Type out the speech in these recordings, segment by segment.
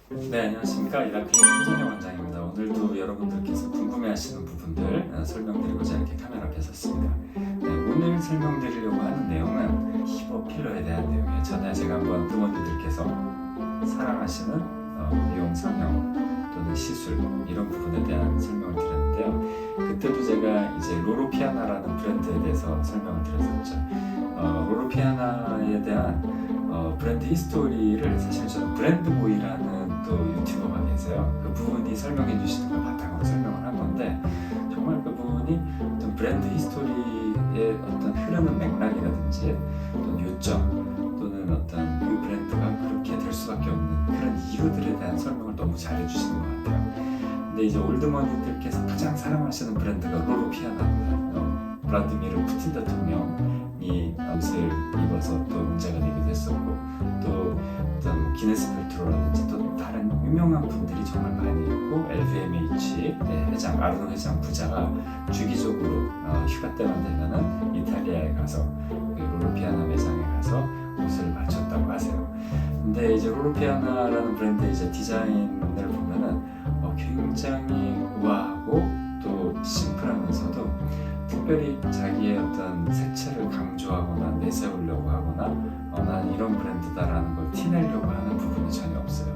네, 안녕하십니까. 이라클린 홍선영 원장입니다. 오늘도 여러분들께서 궁금해하시는 부분들 설명드리고자 이렇게 카메라 앞에 섰습니다. 네, 오늘 설명드리려고 하는 내용은 힙업 필러에 대한 내용이에요. 전에 제가 한번 부모님들께서 사랑하시는 미용, 성형 또는 시술 이런 부분에 대한 설명을 드렸는데요. 그때도 제가 이제 로로피아나라는 브랜드에 대해서 설명을 드렸었죠. 로로피아나에 대한 브랜드 히스토리를 사실 저는 브랜드보이라는 또 유튜버가 계세요. 그분이 설명해 주시는 걸 바탕으로 설명을 한 건데, 정말 그분이 어떤 브랜드 히스토리의 어떤 흐르는 맥락이라든지 또는 요점 또는 어떤 그 브랜드가 그렇게 될 수밖에 없는 그런 이유들에 대한 설명을 너무 잘해 주시는 것 같아요. 근데 이제 올드머니들께서 가장 사랑하시는 브랜드가 로로피아나입니다. 블라디미르 푸틴 대통령이 옷을 입어서 또 문제가 되기도 했었고, 또 어떤 기네스 벨트로라든지 또 다른 유명한 분들이 정말 많이 있고, LVMH 회장, 아르노 회장 부자가 주기적으로 휴가 때만 되면은 이탈리아에 가서 그 로로피아나 매장에 가서 옷을 맞췄다고 하세요. 근데 이제 로로피아나라는 브랜드의 이제 디자인을 보면은 굉장히 우아하고 또 심플하면서도 특별히 자기의 어떤 색채를 강조하거나 내세우려고 하거나 난 이런 브랜드다라는 걸 티내려고 하는 부분이 전혀 없어요.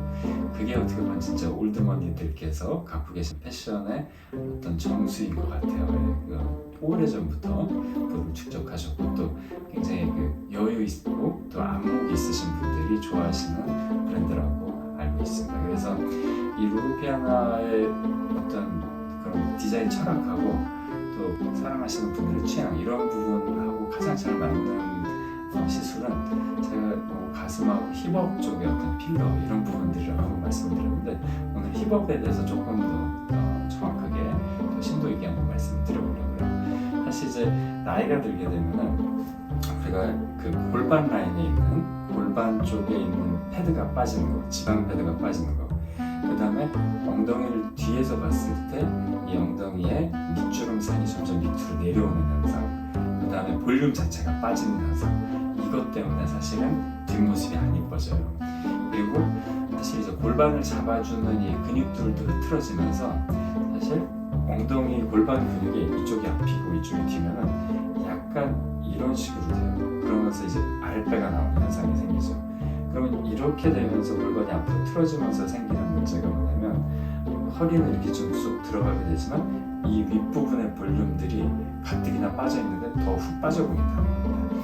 그게 어떻게 보면 진짜 올드머니들께서 갖고 계신 패션의 어떤 정수인 것 같아요. 오래전부터 그걸 축적하셨고 또 굉장히 그 여유 있고 또 안목이 있으신 분들이 좋아하시는 브랜드라고 알고 있습니다. 그래서 이 로로피아나의 어떤 그런 디자인 철학하고 또 사랑하시는 분들의 취향 이런 부분하고 가장 잘 맞는 시술은 제가 가슴하고 힙업 쪽의 어떤 필러 이런 부분들이라고 말씀드렸는데, 오늘 힙업에 대해서 조금 더 정확하게 더 심도 있게 한번 말씀드려보려고요. 사실 이제 나이가 들게 되면은 우리가 그 골반 라인에 있는 골반 쪽에 있는 패드가 빠지는 거, 지방 패드가 빠지는 거, 그 다음에 엉덩이를 뒤에서 봤을 때 이 엉덩이의 밑주름살이 점점 밑으로 내려오는 현상, 그 다음에 볼륨 자체가 빠지는 현상, 이것 때문에 사실은 뒷모습이 안 이뻐져요. 그리고 사실 이제 골반을 잡아주는 이 근육들도 흐트러지면서 사실 엉덩이 골반 근육이 이쪽이 앞이고 이쪽이 뒤면은 약간 이런 식으로 돼요. 그러면서 이제 아랫배가 나오는 현상이 생기죠. 그러면 이렇게 되면서 골반이 앞으로 틀어지면서 생기는 문제가 뭐냐면, 허리는 이렇게 좀 쑥 들어가게 되지만 이 윗부분의 볼륨들이 가뜩이나 빠져있는데 더 훅 빠져 보인다는 겁니다.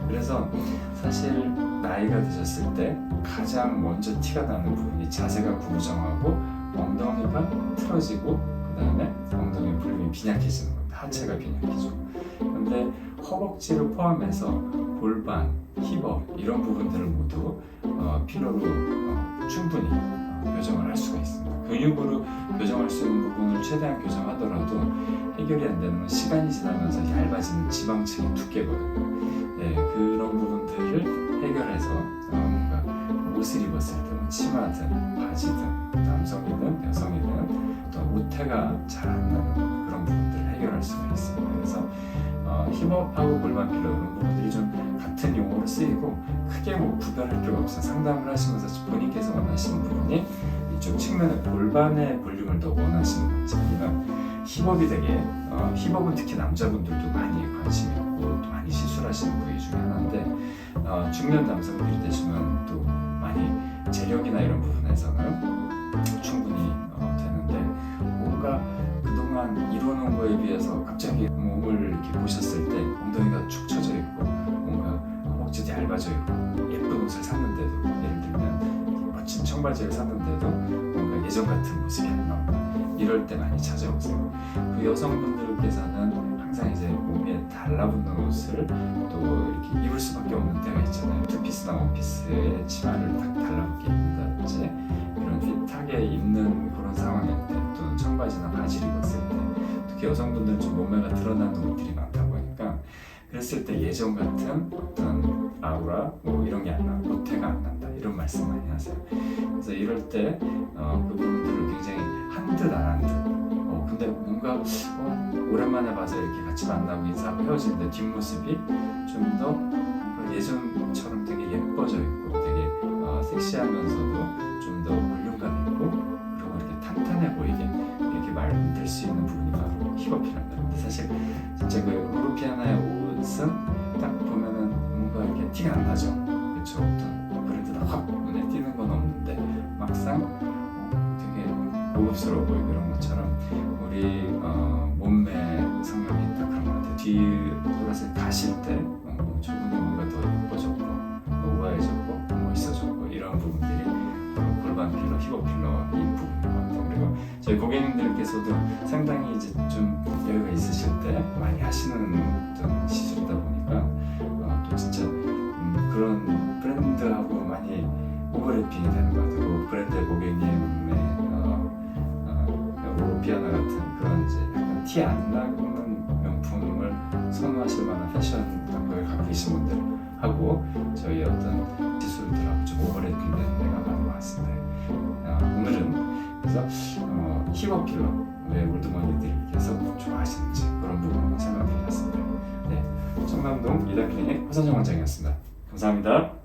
그래서 사실 나이가 드셨을 때 가장 먼저 티가 나는 부분이 자세가 구부정하고 엉덩이가 틀어지고 그 다음에 엉덩이 볼륨이 빈약해지는 겁니다. 하체가 빈약해지고. 근데 허벅지를 포함해서 골반, 힙업 이런 부분들을 모두 필러로 충분히 교정을 할 수가 있습니다. 근육으로 교정할 수 있는 부분을 최대한 교정하더라도 해결이 안 되는 건 시간이 지나면서 얇아지는 지방층의 두께거든요. 네, 그런 부분들을 해결해서 뭔가 옷을 입었을 때 치마든 바지든 남성이든 여성이든 어떤 오태가 잘 안 나는 그런 부분들을 해결할 수가 있습니다. 그래서 힙업하고 골반 필러 이런 부분들이 좀 같은 용어로 쓰이고 크게 뭐 구별할 필요가 없어요. 상담을 하시면서 본인께서 원하시는 부분이 이쪽 측면의 골반의 볼륨을 더 원하시는 건지, 아니면 힙업이 되게 힙업은 특히 남자분들도 많이 관심이 있고 또 많이 시술하시는 부위 중에 하나인데, 중년 남성들이 되시면 또 많이 재력이나 이런 부분에서는 충분히 되는데, 뭔가 그동안 이뤄놓은 거에 비해서 갑자기 몸을 이렇게 보셨을 때 엉덩이가 축 처져 있고 뭔가 허벅지도 얇아져 있고 예쁜 옷을 샀는데도, 예를 들면 멋진 청바지를 샀는데도 뭔가 예전 같은 모습이 안 나온다, 이럴 때 많이 찾아오세요. 그 여성분들께서는 항상 이제 몸에 달라붙는 옷을 또 이렇게 입을 수밖에 없는 때가 있잖아요. 투피스나 원피스에 치마를 딱 달라붙게 입는다든지 이런 핏하게 입는 그런 상황일 때, 또는 청바지나 바지를 입었을 때, 특히 여성분들은 좀 몸매가 드러나는 옷들이 많다 보니까 그랬을 때 예전 같은 어떤 아우라 뭐 이런 게 안 나, 오태가 안 난다, 이런 말씀 많이 하세요. 그래서 이럴 때 그분들을 굉장히 한 듯 안 한 듯, 근데 뭔가 오랜만에 봐서 이렇게 같이 만나고 인사하고 헤어지는데 뒷모습이 좀 더 예전처럼 되게 예뻐져 있고 되게 섹시하면서도 좀 더 볼륨감 막상 되게 고급스러워 보이고 이런 것처럼 우리 몸매 성형이 있다 그런 것 같아요. 뒤돌아서 가실 때 저분이 뭔가 더 예뻐졌고 우아해졌고 멋있어졌고 이런 부분들이 바로 골반 필러, 힙업 필러인 부분인 것 같아요. 그리고 저희 고객님들께서도 상당히 이제 좀 여유가 있으실 때 많이 하시는 어떤 시술이다 보니까 또 진짜 그런 브랜드하고 많이 오버래핑이 되는 것 같아요. 그 브랜드 고객님의 오피아나 같은 그런 이제 약간 티 안 나는 명품을 선호하실 만한 패션 감각을 갖고 계신 분들하고 저희의 어떤 기술들하고 좀 오버래핑되는 데가 많은 것 같습니다. 오늘은 그래서 힙업 필러 왜 올드머니들께서 좋아하시는지 그런 부분을 설명드렸습니다. 네, 청담동 이다클리닉 허선정 원장이었습니다. 감사합니다.